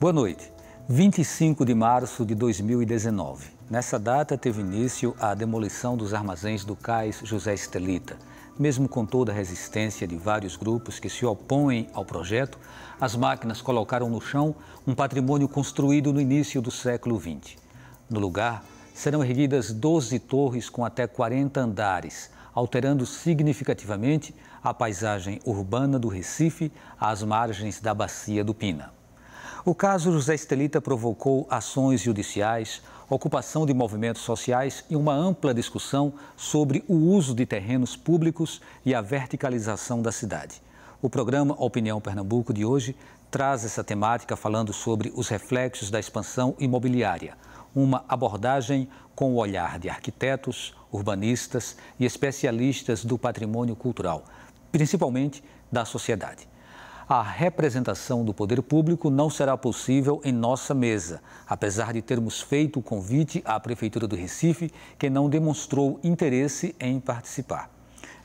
Boa noite. 25 de março de 2019. Nessa data teve início a demolição dos armazéns do Cais José Estelita. Mesmo com toda a resistência de vários grupos que se opõem ao projeto, as máquinas colocaram no chão um patrimônio construído no início do século XX. No lugar, serão erguidas 12 torres com até 40 andares, alterando significativamente a paisagem urbana do Recife às margens da Bacia do Pina. O caso José Estelita provocou ações judiciais, ocupação de movimentos sociais e uma ampla discussão sobre o uso de terrenos públicos e a verticalização da cidade. O programa Opinião Pernambuco de hoje traz essa temática falando sobre os reflexos da expansão imobiliária, uma abordagem com o olhar de arquitetos, urbanistas e especialistas do patrimônio cultural, principalmente da sociedade. A representação do poder público não será possível em nossa mesa, apesar de termos feito o convite à Prefeitura do Recife, que não demonstrou interesse em participar.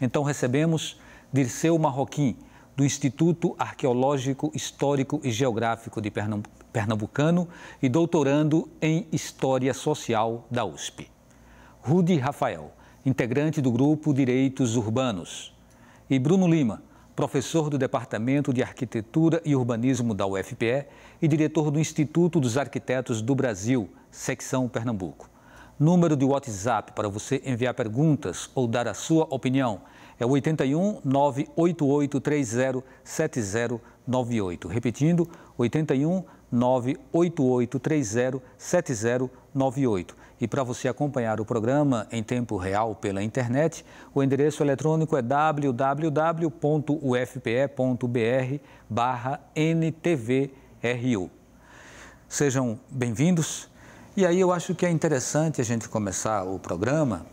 Então recebemos Dirceu Marroquim, do Instituto Arqueológico, Histórico e Geográfico de Pernambucano e doutorando em História Social da USP. Rudy Rafael, integrante do Grupo Direitos Urbanos. E Bruno Lima, professor do Departamento de Arquitetura e Urbanismo da UFPE e diretor do Instituto dos Arquitetos do Brasil, secção Pernambuco. Número de WhatsApp para você enviar perguntas ou dar a sua opinião é o 81 988 30 7098. Repetindo, 81 988 30 7098. E para você acompanhar o programa em tempo real pela internet, o endereço eletrônico é www.ufpe.br/NTVRU. Sejam bem-vindos. E aí eu acho que é interessante a gente começar o programa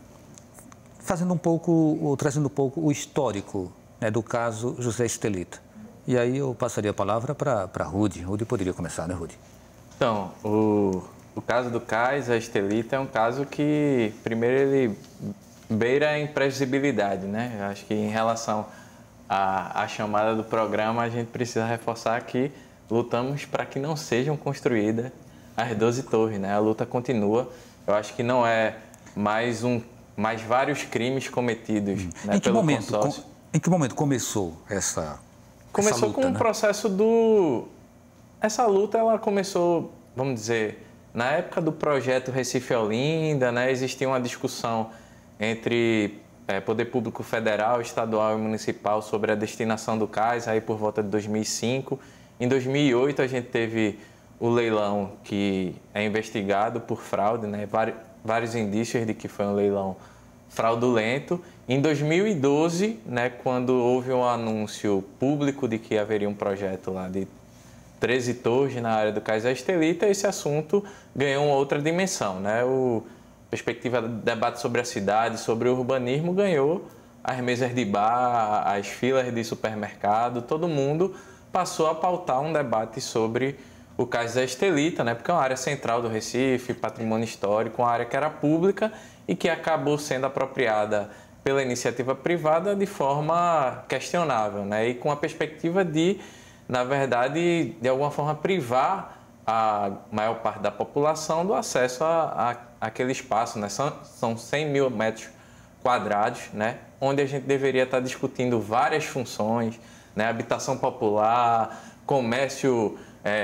trazendo um pouco o histórico, né, do caso José Estelita. E aí eu passaria a palavra para Rudy. Rudy poderia começar, né, Rudy? Então, o caso do Cais, a Estelita, é um caso que, primeiro, ele beira a imprevisibilidade, né? Eu acho que em relação à chamada do programa, a gente precisa reforçar que lutamos para que não sejam construídas as 12 torres, né? A luta continua. Eu acho que não é mais vários crimes cometidos, né, pelo consórcio. Em que momento começou essa Começou luta, com o né? processo do... Essa luta, ela começou, vamos dizer, na época do projeto Recife e Olinda, né, existia uma discussão entre poder público federal, estadual e municipal sobre a destinação do cais, aí por volta de 2005. Em 2008, a gente teve o leilão que é investigado por fraude, né, vários indícios de que foi um leilão fraudulento. Em 2012, né, quando houve um anúncio público de que haveria um projeto lá de 13 torres na área do Cais da Estelita, esse assunto ganhou uma outra dimensão, né? A perspectiva do debate sobre a cidade, sobre o urbanismo, ganhou as mesas de bar, as filas de supermercado, todo mundo passou a pautar um debate sobre o Cais da Estelita, né? Porque é uma área central do Recife, patrimônio histórico, uma área que era pública e que acabou sendo apropriada pela iniciativa privada de forma questionável, né? E com a perspectiva de, na verdade, de alguma forma privar a maior parte da população do acesso àquele espaço, né? São 100 mil metros quadrados, né? Onde a gente deveria estar discutindo várias funções, né? Habitação popular, comércio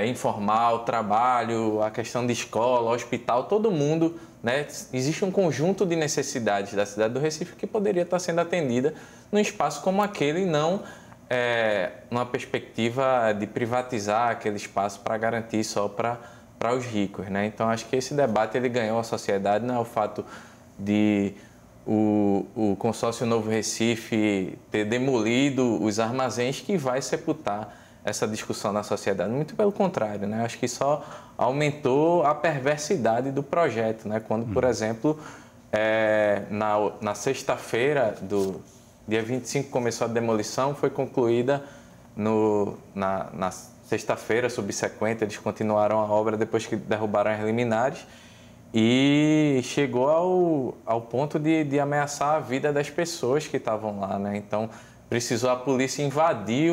informal, trabalho, a questão de escola, hospital, todo mundo, né? Existe um conjunto de necessidades da cidade do Recife que poderia estar sendo atendida num espaço como aquele, e não numa perspectiva de privatizar aquele espaço para garantir só para os ricos, né? Então, acho que esse debate ele ganhou a sociedade, não é o fato de o consórcio Novo Recife ter demolido os armazéns que vai sepultar essa discussão na sociedade. Muito pelo contrário, né? Acho que só aumentou a perversidade do projeto, né? Quando, por exemplo, na sexta-feira do dia 25 começou a demolição, foi concluída na sexta-feira subsequente, eles continuaram a obra depois que derrubaram as liminares e chegou ao ponto de ameaçar a vida das pessoas que estavam lá, né? Então, precisou a polícia invadir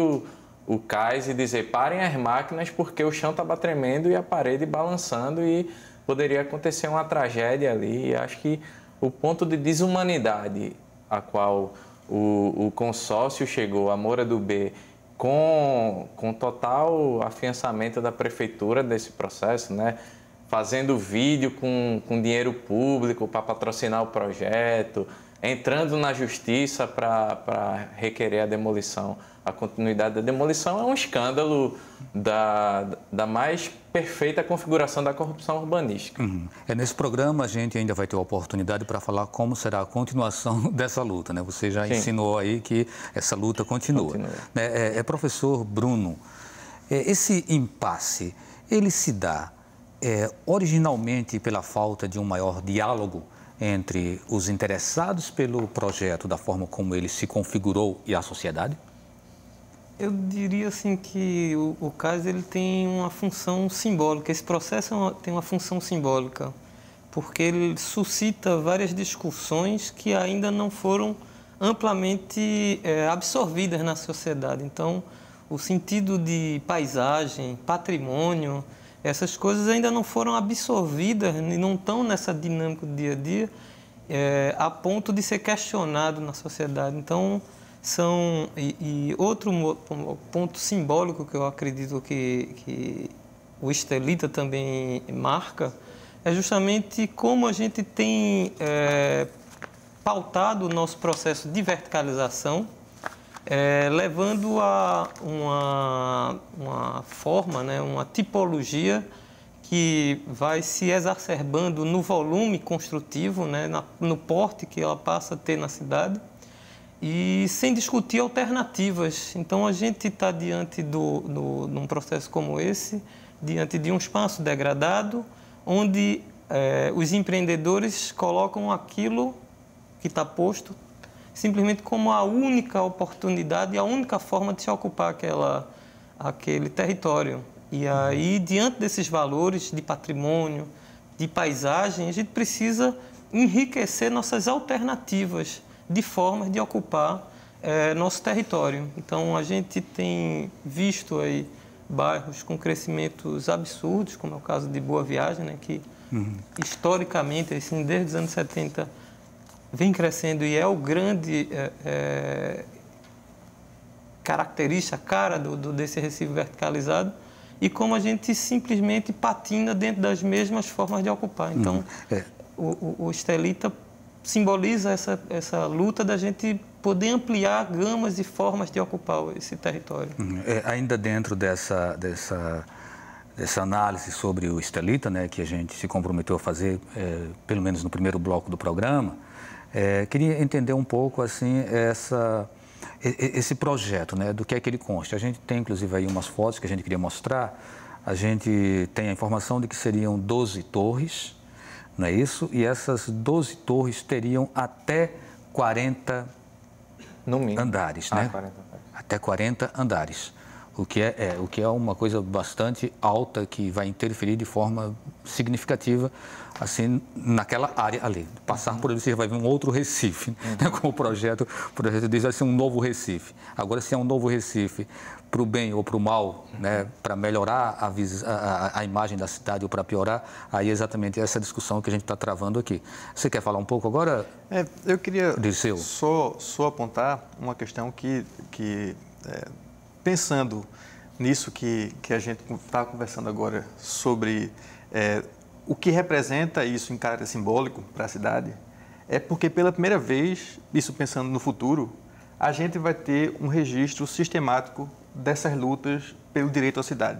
o cais e dizer parem as máquinas porque o chão estava tremendo e a parede balançando e poderia acontecer uma tragédia ali. E acho que o ponto de desumanidade a qual o consórcio chegou, a Moura do B, com total afiançamento da prefeitura desse processo, né? Fazendo vídeo com dinheiro público para patrocinar o projeto, entrando na justiça para requerer a demolição, a continuidade da demolição, é um escândalo da mais perfeita configuração da corrupção urbanística. Nesse programa a gente ainda vai ter a oportunidade para falar como será a continuação dessa luta, né? Você já ensinou aí que essa luta continua. Professor Bruno, esse impasse, ele se dá originalmente pela falta de um maior diálogo entre os interessados pelo projeto, da forma como ele se configurou, e a sociedade? Eu diria assim que o CAIS ele tem uma função simbólica. Esse processo tem uma função simbólica, porque ele suscita várias discussões que ainda não foram amplamente absorvidas na sociedade. Então, o sentido de paisagem, patrimônio, essas coisas ainda não foram absorvidas e não estão nessa dinâmica do dia a dia a ponto de ser questionado na sociedade. Então, outro ponto simbólico que eu acredito que o Estelita também marca é justamente como a gente tem pautado o nosso processo de verticalização, levando a uma forma, né, uma tipologia que vai se exacerbando no volume construtivo, né, no porte que ela passa a ter na cidade, e sem discutir alternativas. Então, a gente está diante de um processo como esse, diante de um espaço degradado, onde os empreendedores colocam aquilo que está posto simplesmente como a única oportunidade e a única forma de se ocupar aquele território. E aí, diante desses valores de patrimônio, de paisagem, a gente precisa enriquecer nossas alternativas de formas de ocupar nosso território. Então, a gente tem visto aí bairros com crescimentos absurdos, como é o caso de Boa Viagem, né, que historicamente, assim, desde os anos 70, vem crescendo e é o grande característica, cara desse Recife verticalizado, e como a gente simplesmente patina dentro das mesmas formas de ocupar. Então, o Estelita simboliza essa luta da gente poder ampliar gamas e formas de ocupar esse território. Ainda dentro dessa análise sobre o Estelita, né, que a gente se comprometeu a fazer, pelo menos no primeiro bloco do programa, queria entender um pouco assim, esse projeto, né, do que é que ele consta. A gente tem, inclusive, aí umas fotos que a gente queria mostrar. A gente tem a informação de que seriam 12 torres, não é isso? E essas 12 torres teriam até 40 andares, né? 40. Até 40 andares, o que é uma coisa bastante alta, que vai interferir de forma significativa assim, naquela área ali. Passar por ali, você vai ver um outro Recife, né? Como o projeto diz, vai ser um novo Recife. Agora, se é um novo Recife para o bem ou para o mal, né? Para melhorar a imagem da cidade ou para piorar, aí é exatamente essa discussão que a gente está travando aqui. Você quer falar um pouco agora? Eu queria Dirceu? só apontar uma questão que pensando nisso que a gente está conversando agora sobre o que representa isso em caráter simbólico para a cidade, é porque pela primeira vez, isso pensando no futuro, a gente vai ter um registro sistemático dessas lutas pelo direito à cidade.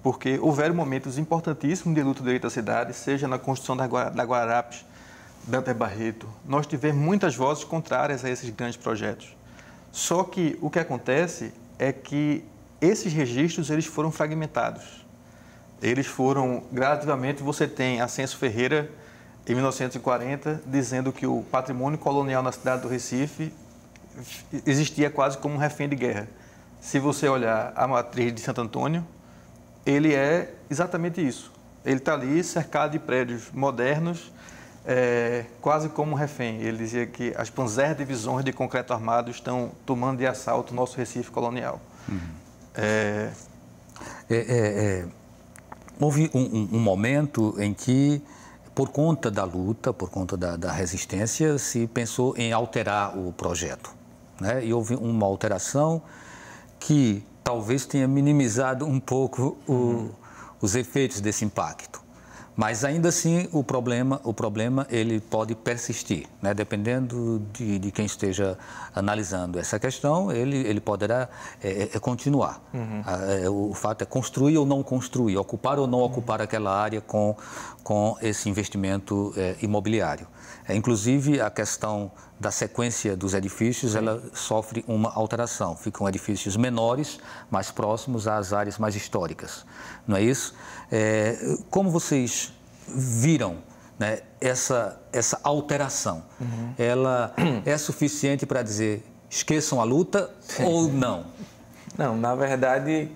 Porque houveram momentos importantíssimos de luta do direito à cidade, seja na construção da Guararapes, Dantas Barreto. Nós tivemos muitas vozes contrárias a esses grandes projetos. Só que o que acontece é que esses registros eles foram fragmentados. Eles foram, gradativamente, você tem Ascenso Ferreira, em 1940, dizendo que o patrimônio colonial na cidade do Recife existia quase como um refém de guerra. Se você olhar a matriz de Santo Antônio, ele é exatamente isso. Ele está ali cercado de prédios modernos, quase como um refém. Ele dizia que as Panzer divisões de concreto armado estão tomando de assalto o nosso Recife colonial. Houve um momento em que, por conta da luta, por conta da resistência, se pensou em alterar o projeto, né? E houve uma alteração que talvez tenha minimizado um pouco os efeitos desse impacto. Mas ainda assim o problema ele pode persistir, né? Dependendo de quem esteja analisando essa questão, ele poderá continuar. O fato é construir ou não construir, ocupar ou não ocupar aquela área com esse investimento imobiliário. Inclusive a questão da sequência dos edifícios, ela sofre uma alteração. Ficam edifícios menores, mais próximos às áreas mais históricas, não é isso? Como vocês viram, né, essa alteração? Ela é suficiente para dizer esqueçam a luta ou não? Não, na verdade,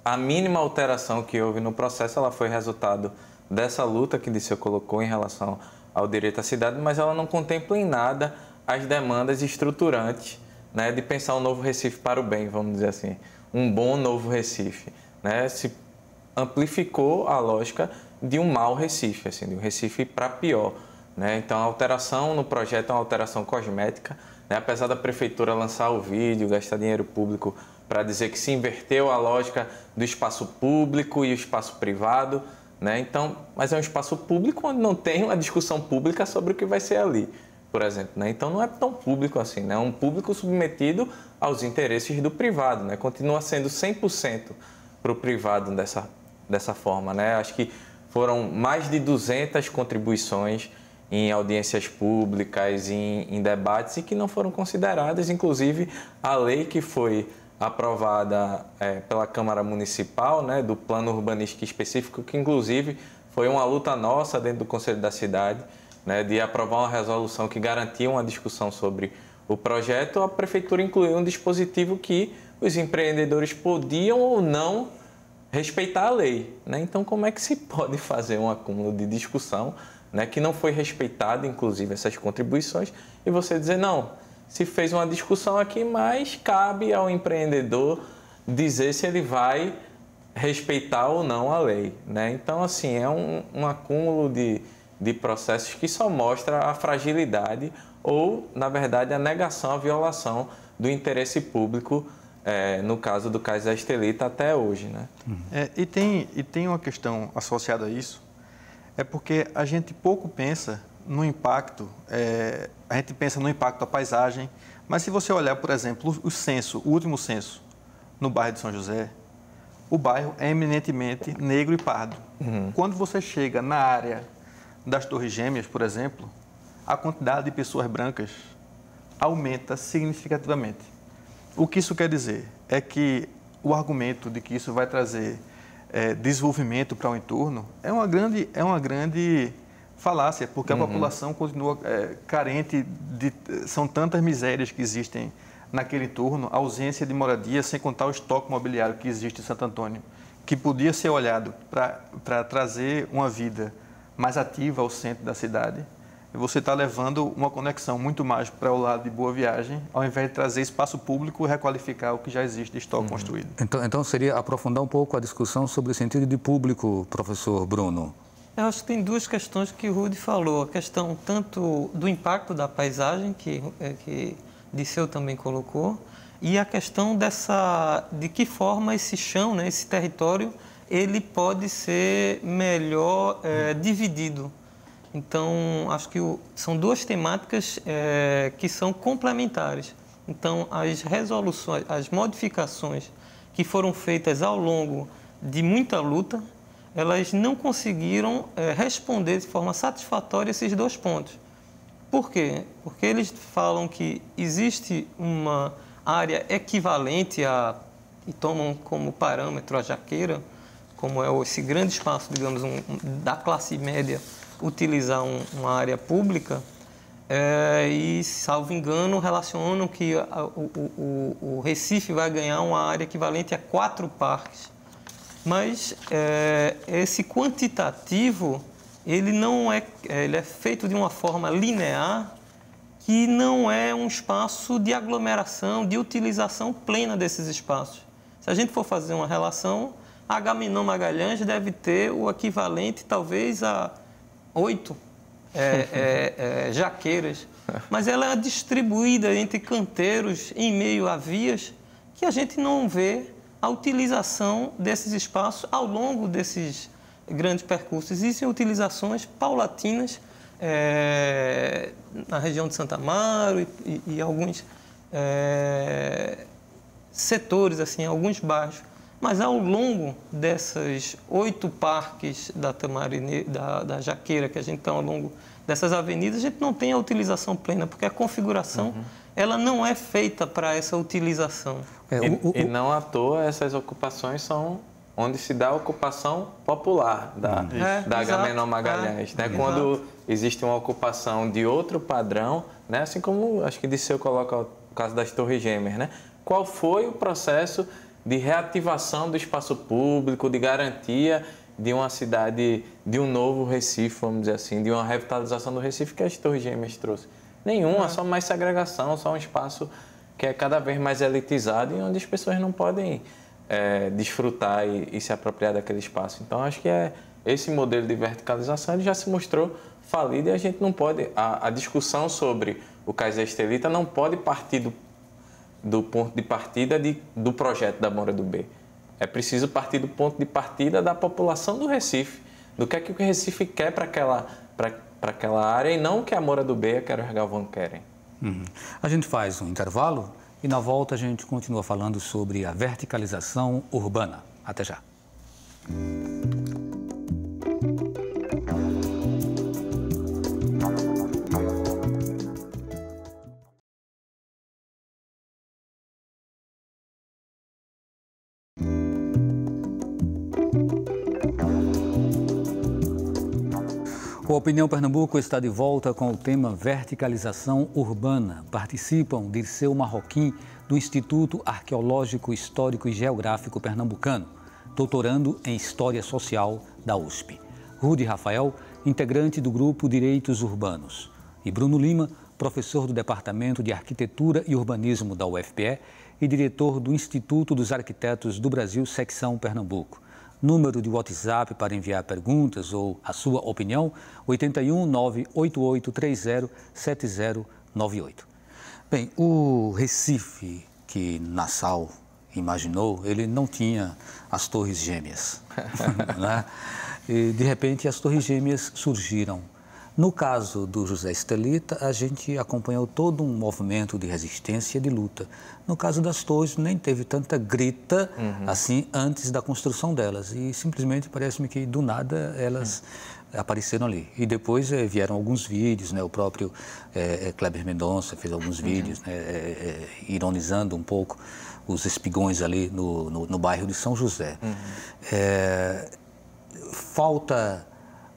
a mínima alteração que houve no processo, ela foi resultado dessa luta que Dirceu colocou em relação ao direito à cidade, mas ela não contempla em nada as demandas estruturantes, né, de pensar um novo Recife para o bem, vamos dizer assim, um bom novo Recife, né? Se amplificou a lógica de um mau Recife, assim, de um Recife para pior, né? Então a alteração no projeto é uma alteração cosmética, né? Apesar da prefeitura lançar o vídeo, gastar dinheiro público para dizer que se inverteu a lógica do espaço público e o espaço privado, né? Então, mas é um espaço público onde não tem uma discussão pública sobre o que vai ser ali, por exemplo, né? Então não é tão público assim, né? É um público submetido aos interesses do privado, né? Continua sendo 100% para o privado dessa forma, né? Acho que foram mais de 200 contribuições em audiências públicas, em debates e que não foram consideradas, inclusive a lei que foi aprovada pela Câmara Municipal, né, do plano urbanístico específico, que inclusive foi uma luta nossa dentro do Conselho da Cidade, né, de aprovar uma resolução que garantia uma discussão sobre o projeto. A Prefeitura incluiu um dispositivo que os empreendedores podiam ou não respeitar a lei, né? Então, como é que se pode fazer um acúmulo de discussão, né, que não foi respeitado, inclusive, essas contribuições, e você dizer, não, se fez uma discussão aqui, mas cabe ao empreendedor dizer se ele vai respeitar ou não a lei, né? Então, assim, é um acúmulo de processos que só mostra a fragilidade ou, na verdade, a negação, a violação do interesse público, no caso do Cais da Estelita, até hoje, né? E tem uma questão associada a isso, é porque a gente pouco pensa no impacto, a gente pensa no impacto da paisagem, mas se você olhar, por exemplo, o último censo no bairro de São José, o bairro é eminentemente negro e pardo. Quando você chega na área das Torres Gêmeas, por exemplo, a quantidade de pessoas brancas aumenta significativamente. O que isso quer dizer? É que o argumento de que isso vai trazer desenvolvimento para o entorno é uma grande falácia, porque a população continua carente são tantas misérias que existem naquele entorno, a ausência de moradia, sem contar o estoque imobiliário que existe em Santo Antônio, que podia ser olhado para trazer uma vida mais ativa ao centro da cidade. Você está levando uma conexão muito mais para o lado de Boa Viagem, ao invés de trazer espaço público e requalificar o que já existe de estoque construído. Então seria aprofundar um pouco a discussão sobre o sentido de público, professor Bruno. Eu acho que tem duas questões que o Rudy falou. A questão tanto do impacto da paisagem, que Dirceu também colocou, e a questão de que forma esse chão, né, esse território, ele pode ser melhor dividido. Então, acho que são duas temáticas que são complementares. Então, as resoluções, as modificações que foram feitas ao longo de muita luta, elas não conseguiram responder de forma satisfatória esses dois pontos. Por quê? Porque eles falam que existe uma área equivalente e tomam como parâmetro a Jaqueira, como é esse grande espaço, digamos, da classe média, utilizar uma área pública, e, salvo engano, relacionam que o Recife vai ganhar uma área equivalente a 4 parques. Mas esse quantitativo, ele é feito de uma forma linear, que não é um espaço de aglomeração, de utilização plena desses espaços. Se a gente for fazer uma relação, Agamenon Magalhães deve ter o equivalente, talvez, a 8 jaqueiras. Mas ela é distribuída entre canteiros, em meio a vias, que a gente não vê a utilização desses espaços ao longo desses grandes percursos. Existem utilizações paulatinas na região de Santa Amaro e alguns setores, assim, alguns bairros. Mas ao longo dessas 8 parques da Jaqueira, que a gente tem ao longo dessas avenidas, a gente não tem a utilização plena, porque a configuração ela não é feita para essa utilização. E não à toa essas ocupações são onde se dá a ocupação popular da Agamenon Magalhães. Né? Quando existe uma ocupação de outro padrão, né? Assim como acho que Disseu coloca o caso das Torres Gêmeas, né? Qual foi o processo de reativação do espaço público, de garantia de uma cidade, de um novo Recife, vamos dizer assim, de uma revitalização do Recife que as Torres Gêmeas trouxe? Nenhuma, só mais segregação, só um espaço que é cada vez mais elitizado e onde as pessoas não podem desfrutar e se apropriar daquele espaço. Então, acho que esse modelo de verticalização ele já se mostrou falido e a gente não pode... A discussão sobre o Cais da Estelita não pode partir do ponto de partida do projeto da Moura do B. É preciso partir do ponto de partida da população do Recife, do que é que o Recife quer para aquela área e não o que a Moura do B e a Quero Galvão querem. A gente faz um intervalo e na volta a gente continua falando sobre a verticalização urbana. Até já. O Opinião Pernambuco está de volta com o tema verticalização urbana. Participam Dirceu Marroquim, do Instituto Arqueológico, Histórico e Geográfico Pernambucano, doutorando em História Social da USP. Rudy Rafael, integrante do Grupo Direitos Urbanos. E Bruno Lima, professor do Departamento de Arquitetura e Urbanismo da UFPE e diretor do Instituto dos Arquitetos do Brasil, Secção Pernambuco. Número de WhatsApp para enviar perguntas ou a sua opinião, 81 98830 7098. Bem, o Recife que Nassau imaginou, ele não tinha as Torres Gêmeas. Né? E, de repente, as Torres Gêmeas surgiram. No caso do José Estelita, a gente acompanhou todo um movimento de resistência e de luta. No caso das torres, nem teve tanta grita assim antes da construção delas. E simplesmente parece-me que do nada elas apareceram ali. E depois vieram alguns vídeos, né? O próprio Kleber Mendonça fez alguns vídeos, né? Ironizando um pouco os espigões ali no bairro de São José.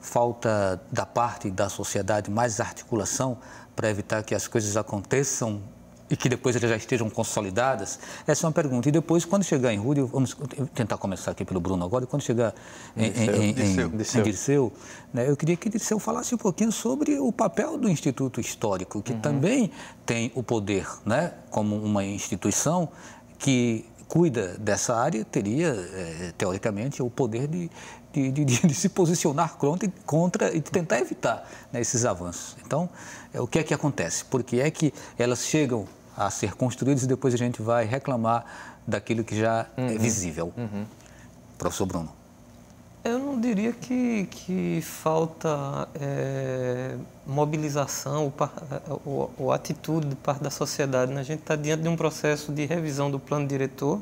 Falta da parte da sociedade mais articulação para evitar que as coisas aconteçam e que depois elas já estejam consolidadas? Essa é uma pergunta. E depois, quando chegar em Rudy, vamos tentar começar aqui pelo Bruno agora, e quando chegar em Dirceu, né, eu queria que Dirceu falasse um pouquinho sobre o papel do Instituto Histórico, que também tem o poder, né, como uma instituição que cuida dessa área, teria, teoricamente, o poder de se posicionar contra e tentar evitar, né, esses avanços. Então, o que é que acontece? Por que é que elas chegam a ser construídas e depois a gente vai reclamar daquilo que já é visível? Professor Bruno. Eu não diria que falta mobilização ou atitude de parte da sociedade, né? A gente está diante de um processo de revisão do plano diretor,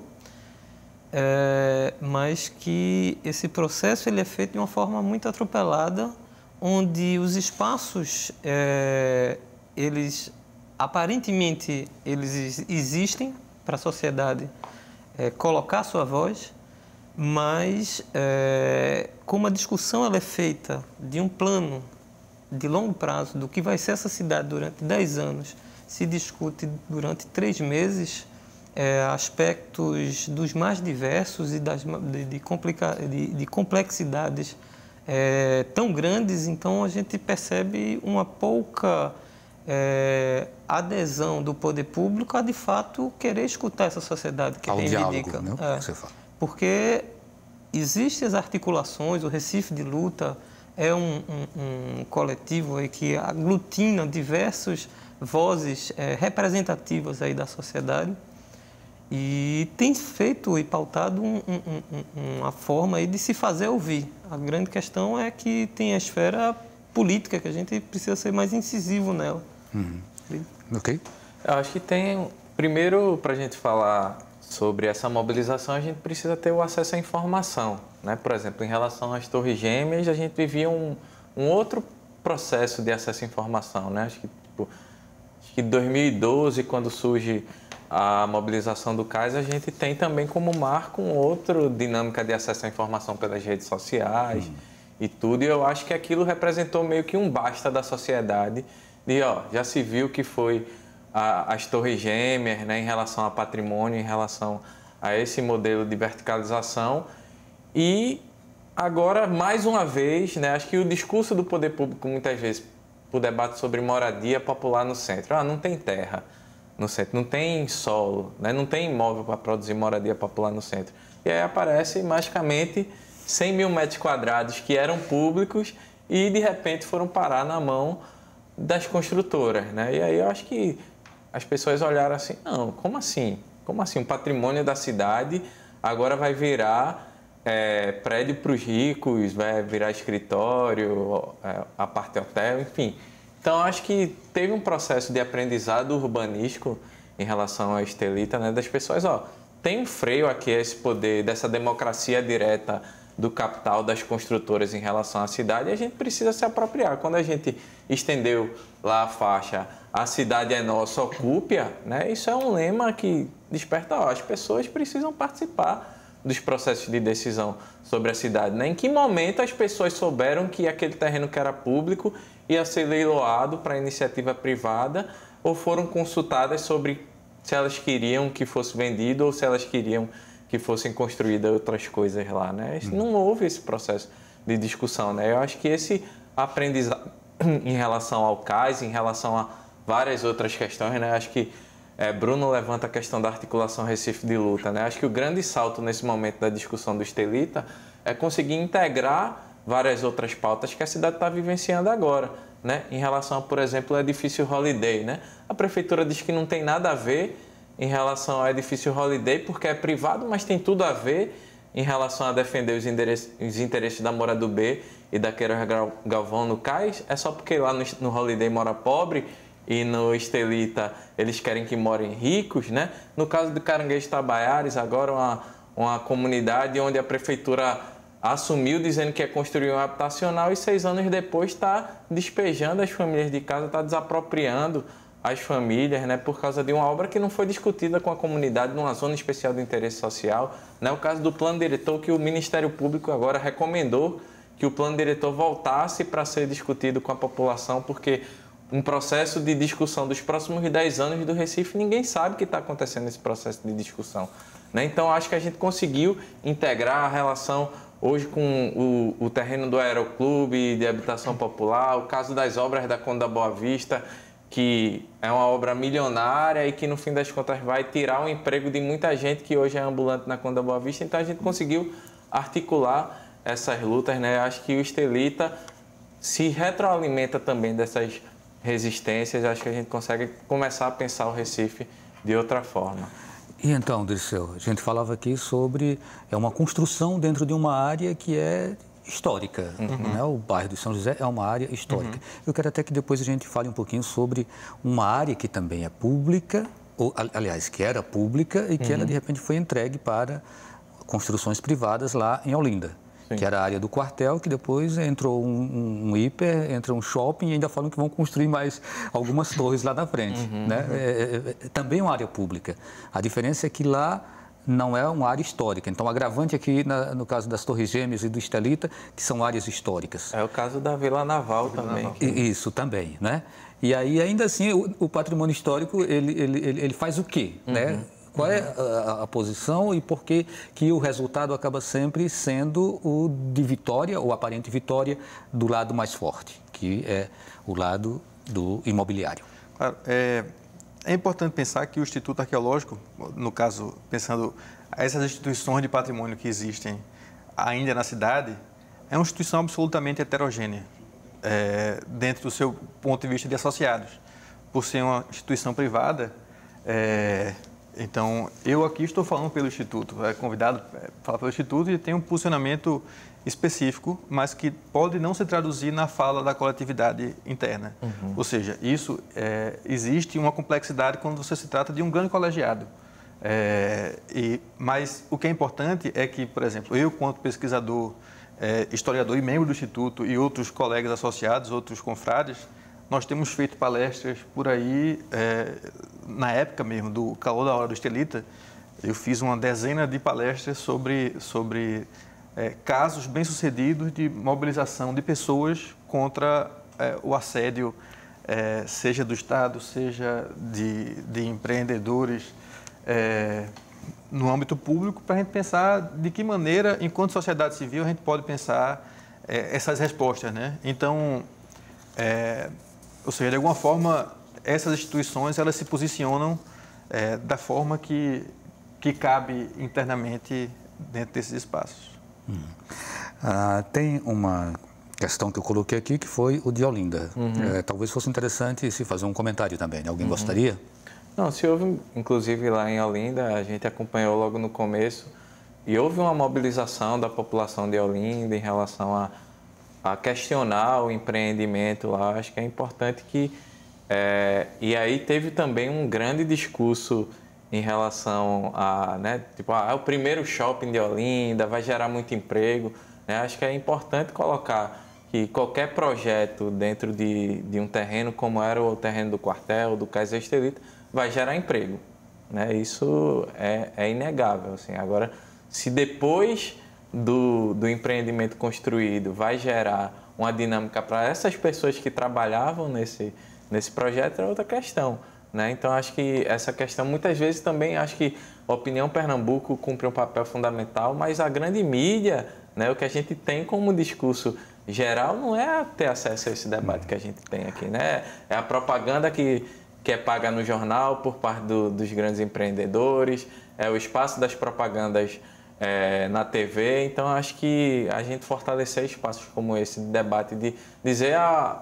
mas que esse processo ele é feito de uma forma muito atropelada, onde os espaços, eles aparentemente eles existem para a sociedade colocar sua voz, mas como a discussão ela é feita de um plano de longo prazo do que vai ser essa cidade durante 10 anos, se discute durante 3 meses, aspectos dos mais diversos e de complexidades tão grandes, então a gente percebe uma pouca adesão do poder público a, de fato, querer escutar essa sociedade que reivindica. Diálogo, né? Você fala. Porque existem as articulações, o Recife de Luta é um coletivo aí que aglutina diversas vozes representativas aí da sociedade e tem feito e pautado uma forma aí de se fazer ouvir. A grande questão é que tem a esfera política, que a gente precisa ser mais incisivo nela. Ok. Eu acho que tem... Primeiro, para a gente falar sobre essa mobilização, a gente precisa ter o acesso à informação, né? Por exemplo, em relação às Torres Gêmeas, a gente vivia um outro processo de acesso à informação, né? Acho que em 2012, quando surge a mobilização do CAIS, a gente tem também como marco outra dinâmica de acesso à informação pelas redes sociais e tudo. E eu acho que aquilo representou meio que um basta da sociedade de, já se viu que foi as Torres Gêmeas, né, em relação a patrimônio, em relação a esse modelo de verticalização. E agora, mais uma vez, né, acho que o discurso do poder público, muitas vezes, o debate sobre moradia popular no centro. Não tem terra no centro, não tem solo, né, não tem imóvel para produzir moradia popular no centro. E aí aparece, magicamente, 100 mil metros quadrados que eram públicos e, de repente, foram parar na mão das construtoras, né? E aí eu acho que as pessoas olharam assim, não, como assim? Como assim? O patrimônio da cidade agora vai virar prédio para os ricos, vai virar escritório, a parte hotel, enfim. Então, acho que teve um processo de aprendizado urbanístico em relação à Estelita, né? Das pessoas, tem um freio aqui esse poder dessa democracia direta do capital das construtoras em relação à cidade, e a gente precisa se apropriar. Quando a gente estendeu lá a faixa "A cidade é nossa, ocupe-a", né? Isso é um lema que desperta, as pessoas precisam participar dos processos de decisão sobre a cidade, né? Em que momento as pessoas souberam que aquele terreno que era público ia ser leiloado para iniciativa privada, ou foram consultadas sobre se elas queriam que fosse vendido ou se elas queriam que fossem construídas outras coisas lá, né? Não houve esse processo de discussão, né? Eu acho que esse aprendizado em relação ao CAIS, em relação a várias outras questões, né? Acho que Bruno levanta a questão da articulação Recife de Luta, né? Acho que o grande salto nesse momento da discussão do Estelita é conseguir integrar várias outras pautas que a cidade está vivenciando agora, né? Em relação a, por exemplo, o edifício Holiday, né? A prefeitura diz que não tem nada a ver em relação ao edifício Holiday, porque é privado, mas tem tudo a ver em relação a defender os interesses da Moura do B e da Queiroz Galvão no CAIS. É só porque lá no Holiday mora pobre e no Estelita eles querem que morem ricos, né? No caso do Caranguejo Tabaiares, agora uma comunidade onde a prefeitura assumiu dizendo que ia construir um habitacional e 6 anos depois está despejando as famílias de casa, está desapropriando as famílias, né, por causa de uma obra que não foi discutida com a comunidade numa zona especial de interesse social, né? O caso do plano diretor, que o Ministério Público agora recomendou que o plano diretor voltasse para ser discutido com a população, porque um processo de discussão dos próximos 10 anos do Recife, ninguém sabe o que está acontecendo nesse processo de discussão, né? Então, acho que a gente conseguiu integrar a relação hoje com o terreno do Aeroclube, de habitação popular, o caso das obras da Conde da Boa Vista, que é uma obra milionária e que, no fim das contas, vai tirar o emprego de muita gente que hoje é ambulante na Conde da Boa Vista. Então, a gente conseguiu articular essas lutas, né? Acho que o Estelita se retroalimenta também dessas resistências. Acho que a gente consegue começar a pensar o Recife de outra forma. E então, Dirceu, a gente falava aqui sobre uma construção dentro de uma área que é histórica, né? O bairro de São José é uma área histórica. Eu quero até que depois a gente fale um pouquinho sobre uma área que também é pública, ou, aliás, que era pública e que ela, de repente, foi entregue para construções privadas lá em Olinda. Sim. Que era a área do quartel, que depois entrou um hiper, entra um shopping e ainda falam que vão construir mais algumas torres lá na frente. Né? Também é uma área pública. A diferença é que lá não é uma área histórica. Então, agravante aqui, no caso das Torres Gêmeas e do Estelita, que são áreas históricas. É o caso da Vila Naval também. Isso, também, né? E aí, ainda assim, o patrimônio histórico, ele faz o quê, né? Qual é a posição e por que o resultado acaba sempre sendo o de vitória, ou aparente vitória, do lado mais forte, que é o lado do imobiliário. Claro, é importante pensar que o Instituto Arqueológico, no caso, pensando essas instituições de patrimônio que existem ainda na cidade, é uma instituição absolutamente heterogênea, dentro do seu ponto de vista de associados. Por ser uma instituição privada, então eu aqui estou falando pelo Instituto, convidado para falar pelo Instituto e tem um posicionamento específico, mas que pode não se traduzir na fala da coletividade interna. Ou seja, isso existe uma complexidade quando você se trata de um grande colegiado. Mas o que é importante é que, por exemplo, eu, quanto pesquisador, historiador e membro do Instituto e outros colegas associados, outros confrades, nós temos feito palestras por aí, na época mesmo do calor da hora do Estelita, eu fiz uma dezena de palestras sobre casos bem-sucedidos de mobilização de pessoas contra o assédio, seja do Estado, seja de empreendedores, no âmbito público, para a gente pensar de que maneira, enquanto sociedade civil, a gente pode pensar essas respostas, né? Então, ou seja, de alguma forma, essas instituições elas se posicionam da forma que cabe internamente dentro desses espaços. Tem uma questão que eu coloquei aqui, que foi o de Olinda. Talvez fosse interessante se fazer um comentário também. Alguém gostaria? Não, se houve, inclusive lá em Olinda, a gente acompanhou logo no começo, e houve uma mobilização da população de Olinda em relação a questionar o empreendimento lá. Acho que é importante que... e aí teve também um grande discurso em relação a, né, tipo, é o primeiro shopping de Olinda, vai gerar muito emprego, né? Acho que é importante colocar que qualquer projeto dentro de um terreno, como era o terreno do quartel, do Cais Estelita, vai gerar emprego, né? Isso é inegável, assim. Agora, se depois do empreendimento construído vai gerar uma dinâmica para essas pessoas que trabalhavam nesse projeto, é outra questão, né? Então, acho que essa questão, muitas vezes também, acho que a Opinião Pernambuco cumpre um papel fundamental, mas a grande mídia, né, o que a gente tem como discurso geral não é ter acesso a esse debate que a gente tem aqui, né? É a propaganda que é paga no jornal por parte dos grandes empreendedores, é o espaço das propagandas na TV. Então, acho que a gente fortalecer espaços como esse de debate, de dizer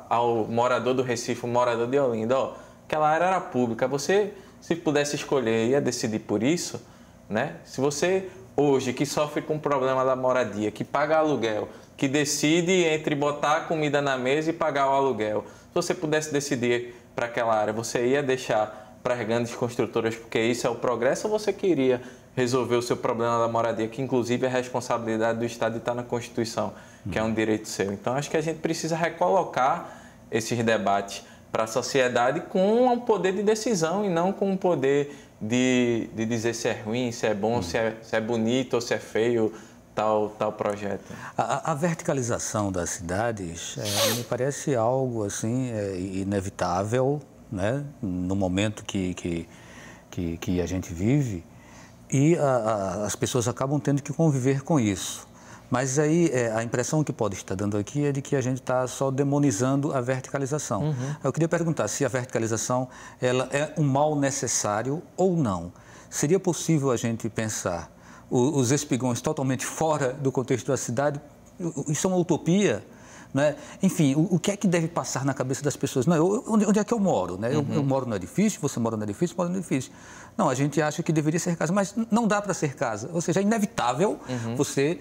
ao morador do Recife, o morador de Olinda, ó, aquela área era pública, você, se pudesse escolher, ia decidir por isso, né? Se você, hoje, que sofre com o problema da moradia, que paga aluguel, que decide entre botar a comida na mesa e pagar o aluguel, se você pudesse decidir para aquela área, você ia deixar para as grandes construtoras porque isso é o progresso, ou você queria resolver o seu problema da moradia, que inclusive é responsabilidade do Estado e está na Constituição, que é um direito seu? Então, acho que a gente precisa recolocar esses debates para a sociedade com um poder de decisão e não com um poder de dizer se é ruim, se é bom, se é bonito ou se é feio tal projeto. A verticalização das cidades me parece algo assim inevitável, né, no momento que a gente vive, e as pessoas acabam tendo que conviver com isso. Mas aí a impressão que pode estar dando aqui é de que a gente está só demonizando a verticalização. Eu queria perguntar se a verticalização ela é um mal necessário ou não. Seria possível a gente pensar os espigões totalmente fora do contexto da cidade? Isso é uma utopia, né? Enfim, o que é que deve passar na cabeça das pessoas? Não, onde é que eu moro? Né? Eu moro no edifício, você mora no edifício, mora no edifício. Não, a gente acha que deveria ser casa, mas não dá para ser casa. Ou seja, é inevitável você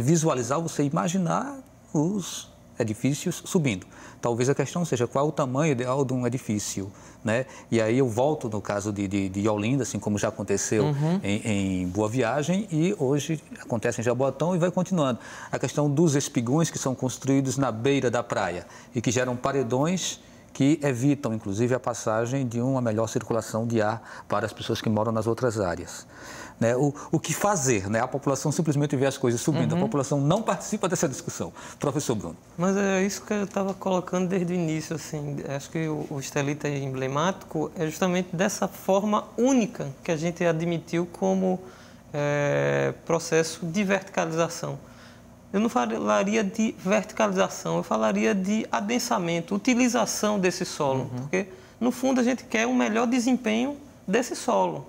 visualizar, você imaginar os edifícios subindo. Talvez a questão seja qual é o tamanho ideal de um edifício, né? E aí eu volto no caso de Olinda, assim como já aconteceu em Boa Viagem e hoje acontece em Jaboatão e vai continuando. A questão dos espigões que são construídos na beira da praia e que geram paredões que evitam, inclusive, a passagem de uma melhor circulação de ar para as pessoas que moram nas outras áreas. Né? O que fazer? Né? A população simplesmente vê as coisas subindo, a população não participa dessa discussão. Professor Bruno. Mas é isso que eu estava colocando desde o início. Assim, acho que o Estelita é emblemático, é justamente dessa forma única que a gente admitiu como processo de verticalização. eu não falaria de verticalização, eu falaria de adensamento, utilização desse solo, porque, no fundo, a gente quer um melhor desempenho desse solo.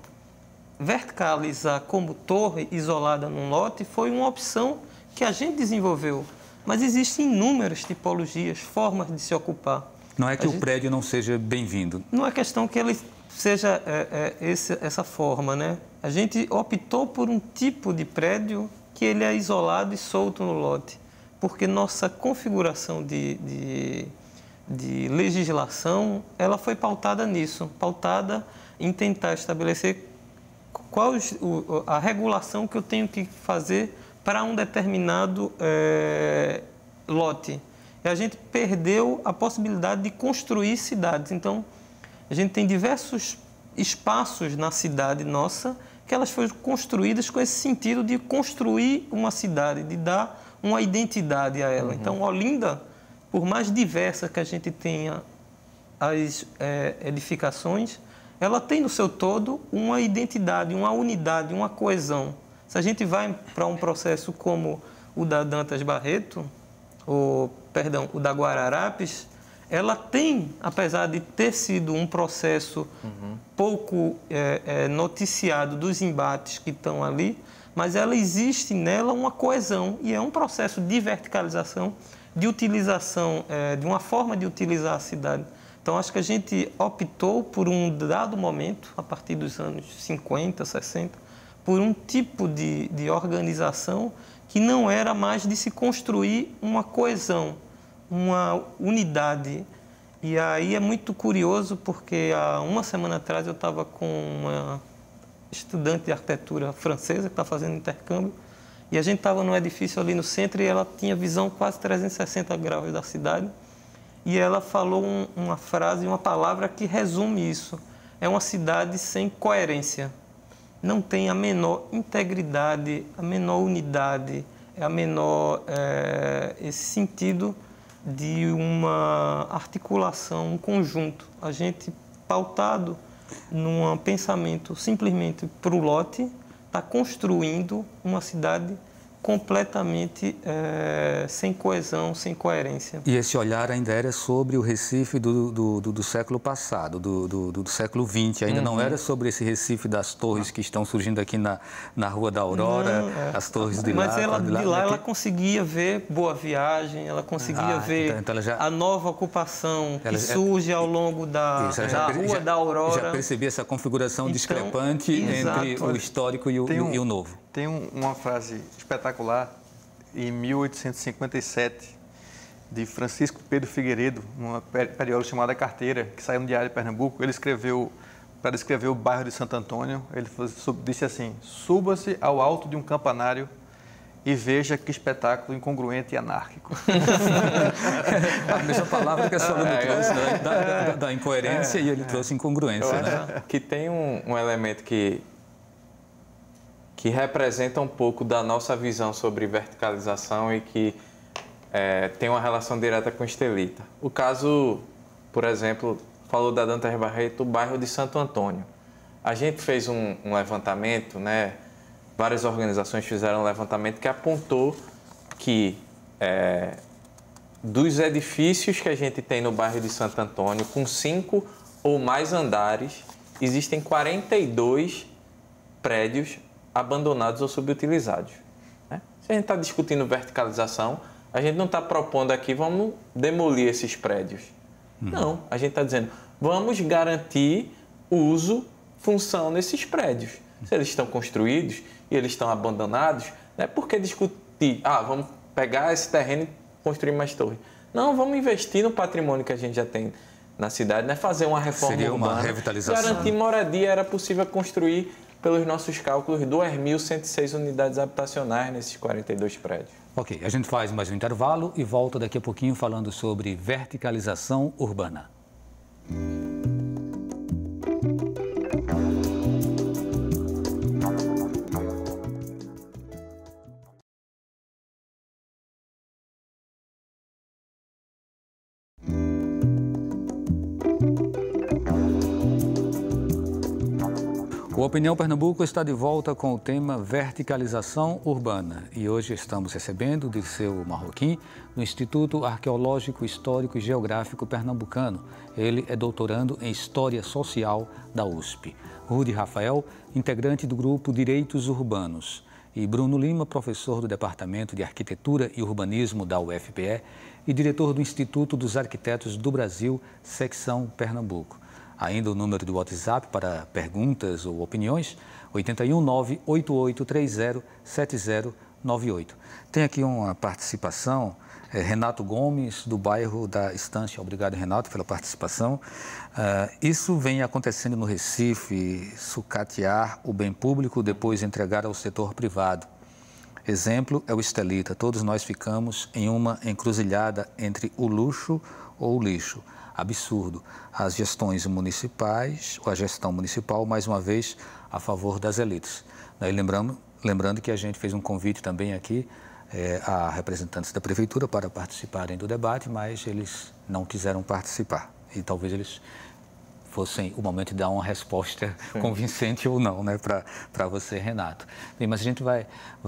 Verticalizar como torre isolada num lote foi uma opção que a gente desenvolveu, mas existem inúmeras tipologias, formas de se ocupar. Não é que o prédio não seja bem-vindo. Não é questão que ele seja essa forma, né? A gente optou por um tipo de prédio que ele é isolado e solto no lote, porque nossa configuração de legislação, ela foi pautada nisso, pautada em tentar estabelecer qual a regulação que eu tenho que fazer para um determinado lote. E a gente perdeu a possibilidade de construir cidades. Então, a gente tem diversos espaços na cidade nossa que elas foram construídas com esse sentido de construir uma cidade, de dar uma identidade a ela. Então, Olinda, por mais diversa que a gente tenha as edificações, ela tem no seu todo uma identidade, uma unidade, uma coesão. Se a gente vai para um processo como o da Dantas Barreto, o da Guararapes, ela tem, apesar de ter sido um processo pouco noticiado dos embates que estão ali, mas ela existe nela uma coesão e é um processo de verticalização, de utilização, de uma forma de utilizar a cidade. Então, acho que a gente optou por um dado momento, a partir dos anos 50, 60, por um tipo de organização que não era mais de se construir uma coesão, uma unidade. E aí é muito curioso porque há uma semana atrás eu estava com uma estudante de arquitetura francesa que está fazendo intercâmbio e a gente estava num edifício ali no centro e ela tinha visão quase 360 graus da cidade e ela falou uma frase, uma palavra que resume isso. É uma cidade sem coerência. Não tem a menor integridade, a menor unidade, a menor esse sentido de uma articulação, um conjunto. A gente, pautado num pensamento simplesmente para o lote, está construindo uma cidade completamente sem coesão, sem coerência. E esse olhar ainda era sobre o Recife do século passado, do século XX. Ainda não era sobre esse Recife das torres que estão surgindo aqui na Rua da Aurora, as torres de lá. Mas de lá ela conseguia ver Boa Viagem, ela conseguia ver então a nova ocupação que surge ao longo da Rua da Aurora. Já percebi essa configuração discrepante entre o histórico e o novo. Tem uma frase espetacular, em 1857, de Francisco Pedro Figueiredo, numa periódico chamada Carteira, que saiu no Diário de Pernambuco. Ele escreveu, para descrever o bairro de Santo Antônio, ele disse assim: suba-se ao alto de um campanário e veja que espetáculo incongruente e anárquico. A mesma palavra que a senhora trouxe, da incoerência, e ele trouxe incongruência. Né? Que tem um elemento que representa um pouco da nossa visão sobre verticalização e que tem uma relação direta com Estelita. O caso, por exemplo, falou da Dantas Barreto, o bairro de Santo Antônio. A gente fez um levantamento, né? Várias organizações fizeram um levantamento que apontou que dos edifícios que a gente tem no bairro de Santo Antônio, com 5 ou mais andares, existem 42 prédios abandonados ou subutilizados. Né? Se a gente está discutindo verticalização, a gente não está propondo aqui, vamos demolir esses prédios. Não, a gente está dizendo, vamos garantir uso, função nesses prédios. Se eles estão construídos e eles estão abandonados, não é porque discutir, vamos pegar esse terreno e construir mais torres. Não, vamos investir no patrimônio que a gente já tem na cidade, né? Fazer uma reforma urbana. Seria uma revitalização. Garantir moradia, era possível construir, pelos nossos cálculos, 2.106 unidades habitacionais nesses 42 prédios. Ok, a gente faz mais um intervalo e volta daqui a pouquinho falando sobre verticalização urbana. O Opinião Pernambuco está de volta com o tema verticalização urbana e hoje estamos recebendo Dirceu Marroquim do Instituto Arqueológico, Histórico e Geográfico Pernambucano. Ele é doutorando em História Social da USP. Rudy Rafael, integrante do grupo Direitos Urbanos. E Bruno Lima, professor do Departamento de Arquitetura e Urbanismo da UFPE e diretor do Instituto dos Arquitetos do Brasil, secção Pernambuco. Ainda o número do WhatsApp para perguntas ou opiniões, 819-8830-7098. Tem aqui uma participação, Renato Gomes, do bairro da Estância. Obrigado, Renato, pela participação. Isso vem acontecendo no Recife, sucatear o bem público, depois entregar ao setor privado. Exemplo é o Estelita. Todos nós ficamos em uma encruzilhada entre o luxo ou o lixo. Absurdo. As gestões municipais, ou a gestão municipal, mais uma vez, a favor das elites. Daí lembrando que a gente fez um convite também aqui a representantes da prefeitura para participarem do debate, mas eles não quiseram participar. E talvez eles fossem o momento de dar uma resposta convincente ou não, né, para você, Renato. Bem, mas a gente vai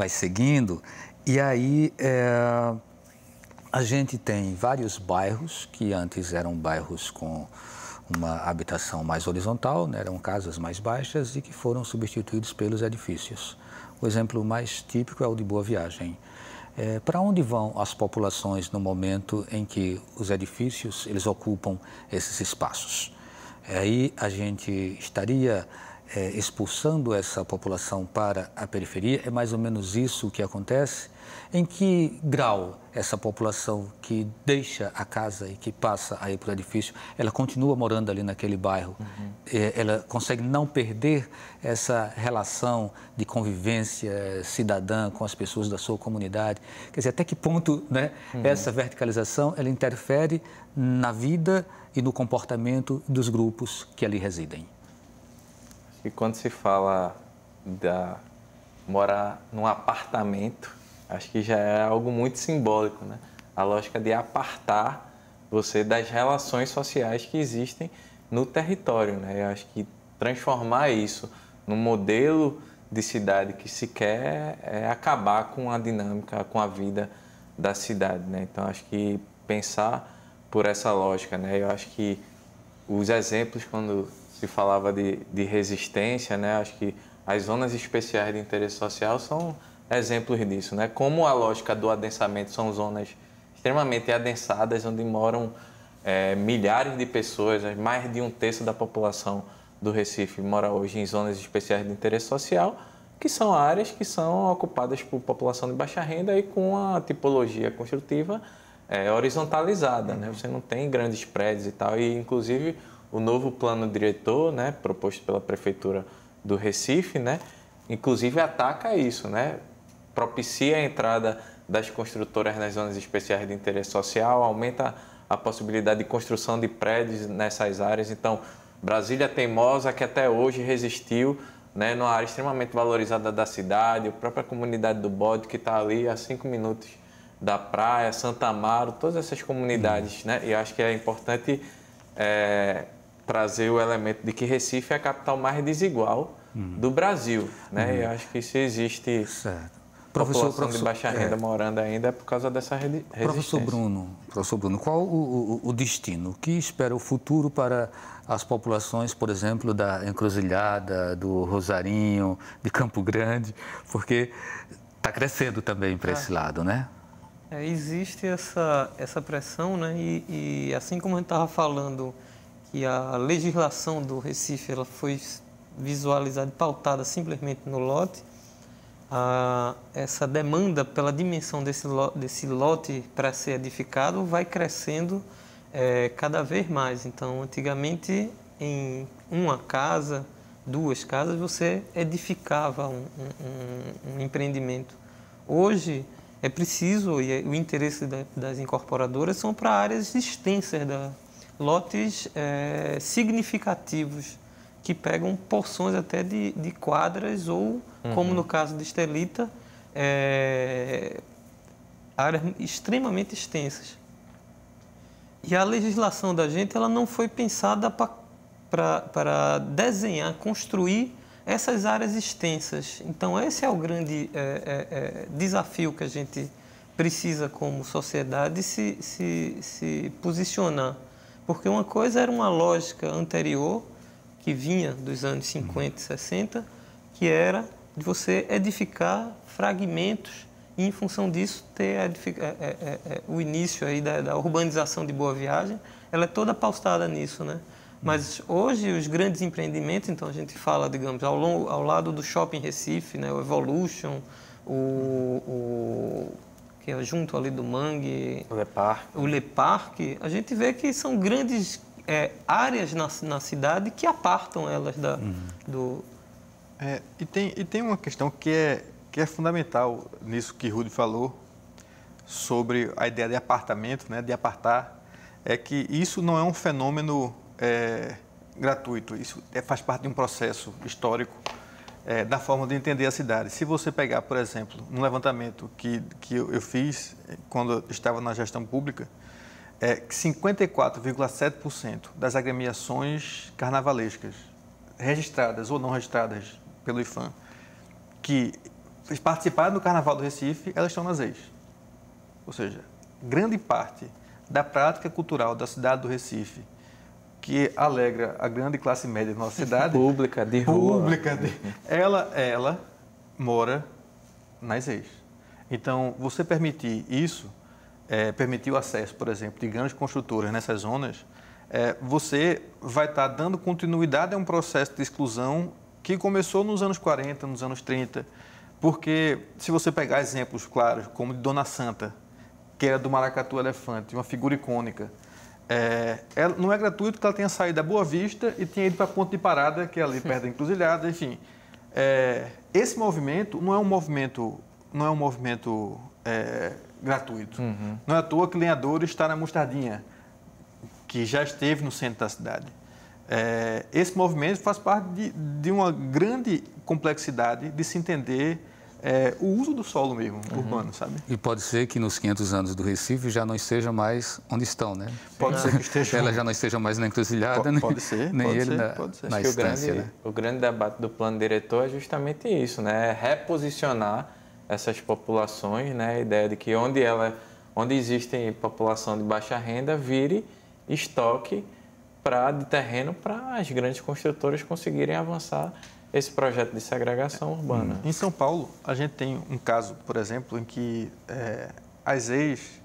seguindo e aí... A gente tem vários bairros que antes eram bairros com uma habitação mais horizontal, né? Eram casas mais baixas e que foram substituídos pelos edifícios. O exemplo mais típico é o de Boa Viagem. Para onde vão as populações no momento em que os edifícios eles ocupam esses espaços? Aí a gente estaria expulsando essa população para a periferia? É mais ou menos isso que acontece? Em que grau essa população que deixa a casa e que passa aí para o edifício, ela continua morando ali naquele bairro? Ela consegue não perder essa relação de convivência cidadã com as pessoas da sua comunidade? Quer dizer, até que ponto, né, essa verticalização ela interfere na vida e no comportamento dos grupos que ali residem? E quando se fala da morar num apartamento, acho que já é algo muito simbólico, né? A lógica de apartar você das relações sociais que existem no território, né? Eu acho que transformar isso num modelo de cidade que se quer é acabar com a dinâmica, com a vida da cidade, né? Então, acho que pensar por essa lógica, né? Eu acho que os exemplos, quando se falava de resistência, né? Acho que as zonas especiais de interesse social são exemplos disso, né? Como a lógica do adensamento são zonas extremamente adensadas, onde moram milhares de pessoas, mais de 1/3 da população do Recife mora hoje em zonas especiais de interesse social, que são áreas que são ocupadas por população de baixa renda e com a tipologia construtiva horizontalizada, né? Você não tem grandes prédios e tal, e inclusive o novo plano diretor, né, proposto pela Prefeitura do Recife, né, inclusive ataca isso, né? Propicia a entrada das construtoras nas zonas especiais de interesse social, aumenta a possibilidade de construção de prédios nessas áreas. Então, Brasília teimosa, que até hoje resistiu, né, numa área extremamente valorizada da cidade, a própria comunidade do Bode, que está ali a 5 minutos da praia, Santa Amaro, todas essas comunidades, né? E acho que é importante trazer o elemento de que Recife é a capital mais desigual do Brasil, né? E acho que se existe... Certo. População de baixa renda morando ainda é por causa dessa resistência. Professor Bruno, qual o destino? O que espera o futuro para as populações, por exemplo, da Encruzilhada, do Rosarinho, de Campo Grande? Porque está crescendo também para esse lado, né? Existe essa pressão, né? E assim como a gente estava falando que a legislação do Recife ela foi visualizada e pautada simplesmente no lote, essa demanda pela dimensão desse lote para ser edificado vai crescendo cada vez mais. Então, antigamente, em uma casa, 2 casas, você edificava um empreendimento. Hoje, é preciso, e o interesse das incorporadoras são para áreas extensas, lotes significativos, que pegam porções até de quadras ou, como no caso de Estelita, áreas extremamente extensas. E a legislação da gente ela não foi pensada para desenhar, construir essas áreas extensas. Então, esse é o grande desafio que a gente precisa, como sociedade, se posicionar. Porque uma coisa era uma lógica anterior, que vinha dos anos 50 e 60, que era de você edificar fragmentos e, em função disso, ter o início aí da urbanização de Boa Viagem. Ela é toda pautada nisso, né? Mas hoje os grandes empreendimentos, então a gente fala, digamos, ao lado do Shopping Recife, né, o Evolution, que é junto ali do Mangue, o Le Parc, a gente vê que são grandes áreas na cidade que apartam elas do... E tem uma questão que é fundamental nisso que Rudy falou, sobre a ideia de apartamento, né, de apartar, é que isso não é um fenômeno gratuito, isso faz parte de um processo histórico da forma de entender a cidade. Se você pegar, por exemplo, um levantamento que eu fiz quando eu estava na gestão pública, 54,7% das agremiações carnavalescas registradas ou não registradas pelo IPHAN que participaram do Carnaval do Recife, elas estão nas EIs. Ou seja, grande parte da prática cultural da cidade do Recife, que alegra a grande classe média da nossa cidade... Pública, de rua. Ela mora nas EIs. Então, você permitir isso, permitir o acesso, por exemplo, de grandes construtoras nessas zonas, você vai estar dando continuidade a um processo de exclusão que começou nos anos 40, nos anos 30, porque se você pegar exemplos claros, como de Dona Santa, que era do Maracatu Elefante, uma figura icônica, não é gratuito que ela tenha saído da Boa Vista e tenha ido para a Ponte de Parada, que é ali perto da Encruzilhada, enfim. Esse movimento não é um movimento gratuito. Uhum. Não é à toa que Lenhadores está na Mostardinha, que já esteve no centro da cidade. Esse movimento faz parte de uma grande complexidade de se entender o uso do solo mesmo, urbano, sabe? E pode ser que nos 500 anos do Recife já não esteja mais onde estão, né? Pode ser que esteja. Ela já não esteja mais na encruzilhada, pode ser, nem pode ele ser, pode ser. na estância, né? O grande debate do plano diretor é justamente isso, né? É reposicionar essas populações, né? A ideia de que onde existe população de baixa renda, vire estoque de terreno para as grandes construtoras conseguirem avançar esse projeto de segregação urbana. Em São Paulo, a gente tem um caso, por exemplo, em que as EIs,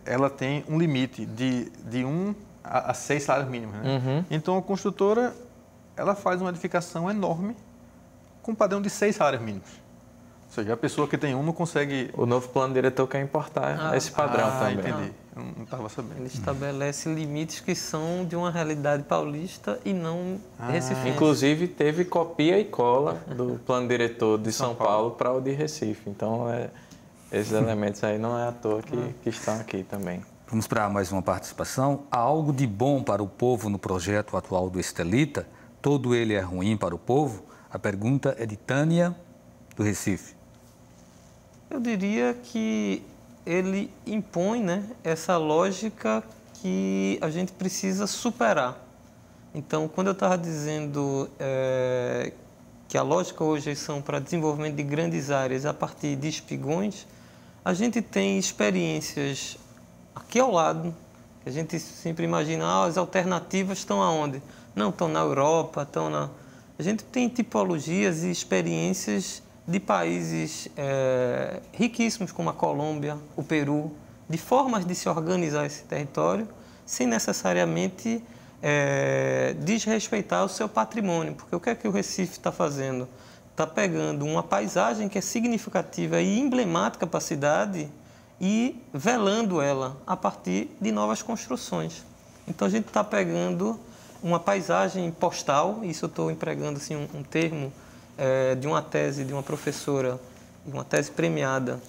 ela tem um limite de 1 a 6 salários mínimos, né? Uhum. Então, a construtora, ela faz uma edificação enorme com um padrão de 6 salários mínimos. Ou seja, a pessoa que tem um não consegue... O novo plano diretor quer importar esse padrão também. Entendi. Eu não estava sabendo. Ele estabelece limites que são de uma realidade paulista e não recifense. Inclusive, teve copia e cola do plano diretor de São Paulo para o de Recife. Então, esses elementos aí não é à toa que estão aqui também. Vamos para mais uma participação. Há algo de bom para o povo no projeto atual do Estelita? Todo ele é ruim para o povo? A pergunta é de Tânia, do Recife. Eu diria que ele impõe, né, essa lógica que a gente precisa superar. Então, quando eu estava dizendo que a lógica hoje são para desenvolvimento de grandes áreas a partir de espigões, a gente tem experiências aqui ao lado, que a gente sempre imagina, as alternativas estão aonde? Não, estão na Europa, estão na... A gente tem tipologias e experiências de países riquíssimos como a Colômbia, o Peru, de formas de se organizar esse território sem necessariamente desrespeitar o seu patrimônio. Porque o que é que o Recife está fazendo? Está pegando uma paisagem que é significativa e emblemática para a cidade e velando ela a partir de novas construções. Então, a gente está pegando uma paisagem postal, isso eu estou empregando assim, um termo de uma tese de uma professora, uma tese premiada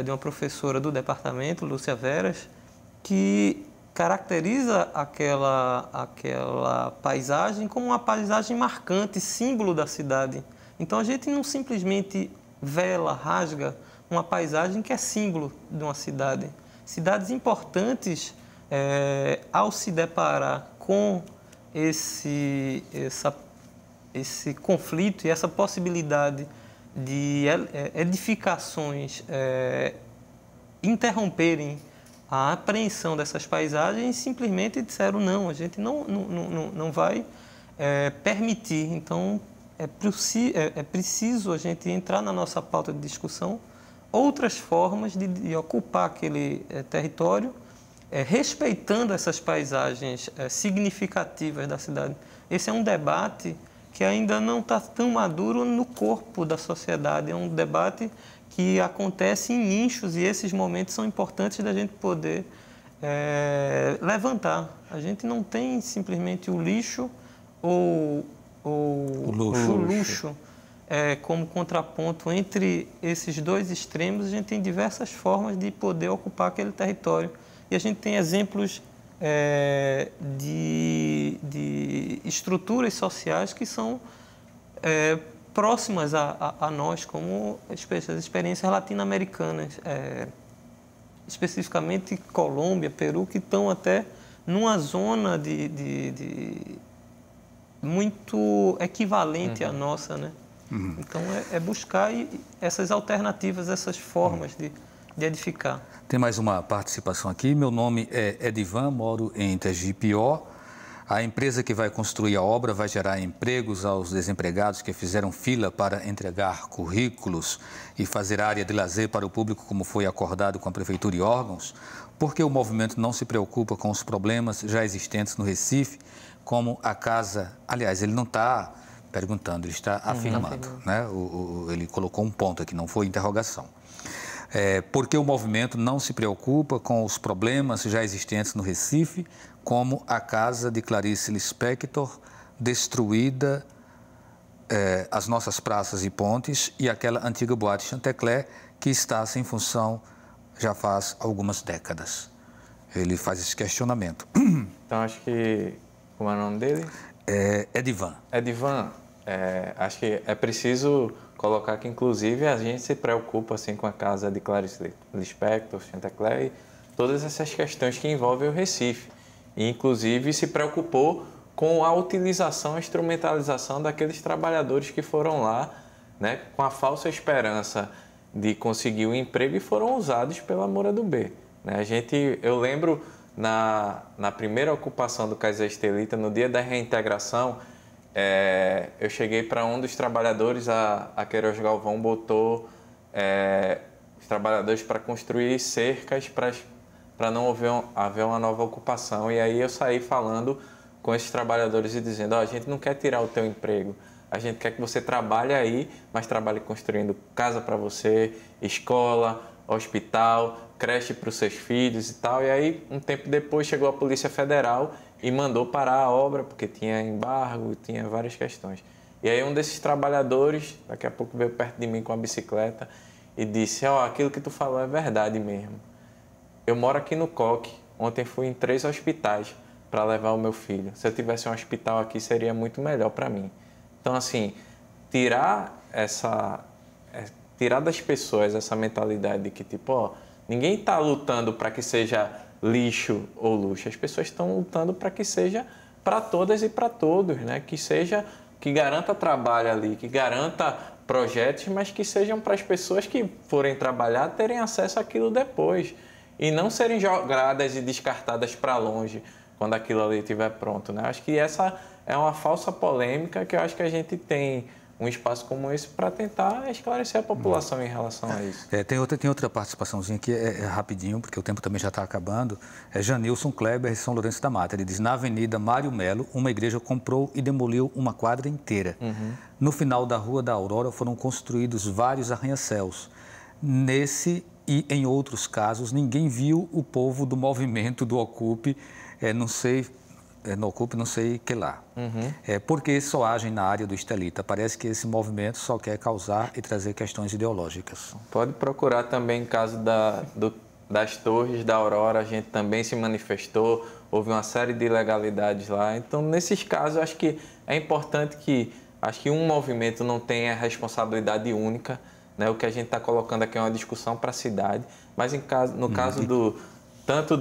de uma professora do departamento, Lúcia Veras, que caracteriza aquela paisagem como uma paisagem marcante, símbolo da cidade. Então, a gente não simplesmente vela, rasga uma paisagem que é símbolo de uma cidade. Cidades importantes, ao se deparar com esse conflito e essa possibilidade de edificações interromperem a apreensão dessas paisagens, simplesmente disseram não, a gente não vai permitir. Então, é preciso a gente entrar na nossa pauta de discussão outras formas de ocupar aquele território, respeitando essas paisagens significativas da cidade. Esse é um debate que ainda não está tão maduro no corpo da sociedade, é um debate que acontece em nichos e esses momentos são importantes da gente poder levantar. A gente não tem simplesmente o lixo ou o luxo como contraponto entre esses dois extremos. A gente tem diversas formas de poder ocupar aquele território. E a gente tem exemplos de estruturas sociais que são próximas a nós, como as experiências latino-americanas, especificamente Colômbia, Peru, que estão até numa zona muito equivalente à nossa, né? Então, é buscar essas alternativas, essas formas de edificar. Tem mais uma participação aqui. Meu nome é Edivan, moro em Tegipió. A empresa que vai construir a obra vai gerar empregos aos desempregados que fizeram fila para entregar currículos e fazer área de lazer para o público, como foi acordado com a Prefeitura e órgãos. Porque o movimento não se preocupa com os problemas já existentes no Recife, como a casa... Aliás, ele não está perguntando, ele está afirmando, né? Ele colocou um ponto aqui, não foi interrogação. Porque o movimento não se preocupa com os problemas já existentes no Recife, como a casa de Clarice Lispector, destruída, as nossas praças e pontes, e aquela antiga boate Chantecler, que está sem função já faz algumas décadas. Ele faz esse questionamento. Então, acho que... Como é o nome dele? Edivan. Edivan, acho que é preciso colocar que, inclusive, a gente se preocupa assim, com a casa de Clarice Lispector, Chantecler e todas essas questões que envolvem o Recife. E, inclusive, se preocupou com a utilização, a instrumentalização daqueles trabalhadores que foram lá, né, com a falsa esperança de conseguir um emprego e foram usados pela Moura do B. Né? Eu lembro, na primeira ocupação do Cais da Estelita, no dia da reintegração, eu cheguei para um dos trabalhadores, a Queiroz Galvão botou os trabalhadores para construir cercas para não haver uma nova ocupação. E aí eu saí falando com esses trabalhadores e dizendo, a gente não quer tirar o teu emprego, a gente quer que você trabalhe aí, mas trabalhe construindo casa para você, escola, hospital, creche para os seus filhos e tal. E aí, um tempo depois, chegou a Polícia Federal e mandou parar a obra, porque tinha embargo, tinha várias questões. E aí um desses trabalhadores, daqui a pouco veio perto de mim com a bicicleta e disse, aquilo que tu falou é verdade mesmo. Eu moro aqui no Coque, ontem fui em 3 hospitais para levar o meu filho. Se eu tivesse um hospital aqui, seria muito melhor para mim. Então, assim, tirar das pessoas essa mentalidade de que, tipo, ninguém está lutando para que seja lixo ou luxo. As pessoas estão lutando para que seja para todas e para todos, né? Que garanta trabalho ali, que garanta projetos, mas que sejam para as pessoas que forem trabalhar terem acesso àquilo depois e não serem jogadas e descartadas para longe quando aquilo ali estiver pronto, né? Acho que essa é uma falsa polêmica que eu acho que a gente tem um espaço como esse para tentar esclarecer a população em relação a isso. Tem outra participaçãozinha aqui, rapidinho, porque o tempo também já está acabando. Janilson Kleber, de São Lourenço da Mata. Ele diz, na Avenida Mário Melo, uma igreja comprou e demoliu uma quadra inteira. No final da Rua da Aurora foram construídos vários arranha-céus. Nesse e em outros casos, ninguém viu o povo do movimento do Ocupe, não sei que lá. Porque só agem na área do Estelita. Parece que esse movimento só quer causar e trazer questões ideológicas. Pode procurar também, em caso das torres da Aurora, a gente também se manifestou, houve uma série de ilegalidades lá. Então, nesses casos, acho que é importante que um movimento não tenha responsabilidade única, né? O que a gente está colocando aqui é uma discussão para a cidade, mas no caso tanto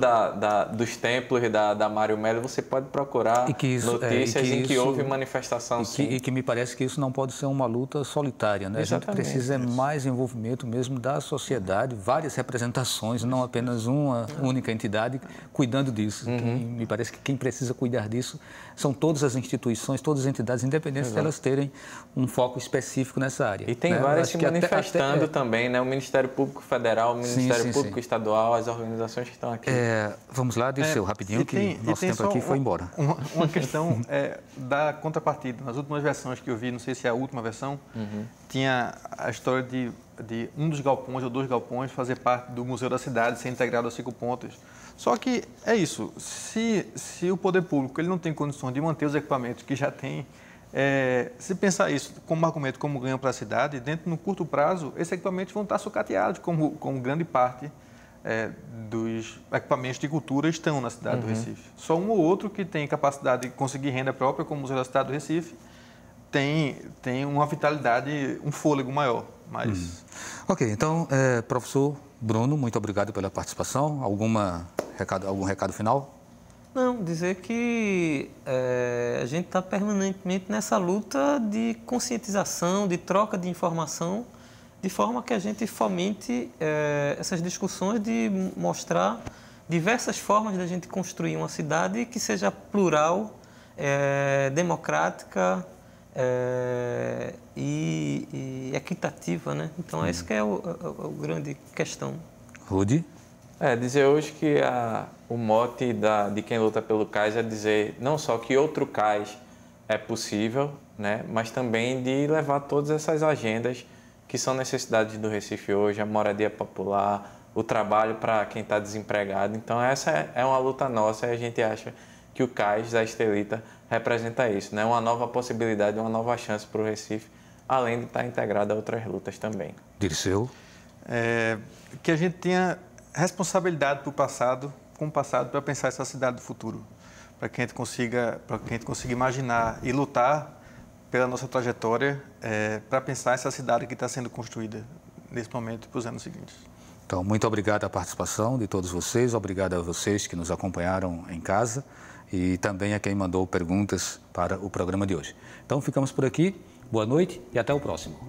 dos templos da Mário Melo, você pode procurar notícias em que houve manifestação, sim. E que me parece que isso não pode ser uma luta solitária, né? Exatamente. A gente precisa mais envolvimento mesmo da sociedade, várias representações, não apenas uma única entidade cuidando disso. Me parece que quem precisa cuidar disso são todas as instituições, todas as entidades, independentes de elas terem um foco específico nessa área. E tem várias se manifestando também, né? O Ministério Público Federal, o Ministério Público Estadual, as organizações que estão aqui. Vamos lá, Dirceu, rapidinho, que nosso tempo aqui foi embora. Uma questão da contrapartida. Nas últimas versões que eu vi, não sei se é a última versão, tinha a história de um dos galpões ou 2 galpões fazer parte do Museu da Cidade, ser integrado aos 5 pontos. Só que é isso, se o poder público ele não tem condições de manter os equipamentos que já tem, se pensar isso como argumento, como ganho para a cidade, no curto prazo, esses equipamentos vão estar sucateados, como grande parte dos equipamentos de cultura estão na cidade do Recife. Só um ou outro que tem capacidade de conseguir renda própria, como o Museu da Cidade do Recife, tem uma vitalidade, um fôlego maior. Ok, então, professor Bruno, muito obrigado pela participação. Algum recado final? Não, dizer que a gente está permanentemente nessa luta de conscientização, de troca de informação, de forma que a gente fomente essas discussões de mostrar diversas formas de a gente construir uma cidade que seja plural, democrática e equitativa, né? Então, essa que é a grande questão. Rudy? Dizer hoje que o mote de quem luta pelo cais é dizer não só que outro cais é possível, né, mas também de levar todas essas agendas que são necessidades do Recife hoje, a moradia popular, o trabalho para quem está desempregado. Então, essa é uma luta nossa e a gente acha que o cais da Estelita representa isso, né? Uma nova possibilidade, uma nova chance para o Recife, além de estar integrado a outras lutas também. Dirceu? Que a gente tenha responsabilidade com o passado, para pensar essa cidade do futuro, para que a gente consiga imaginar e lutar pela nossa trajetória, para pensar essa cidade que está sendo construída nesse momento para os anos seguintes. Então, muito obrigado à participação de todos vocês, obrigado a vocês que nos acompanharam em casa e também a quem mandou perguntas para o programa de hoje. Então, ficamos por aqui, boa noite e até o próximo.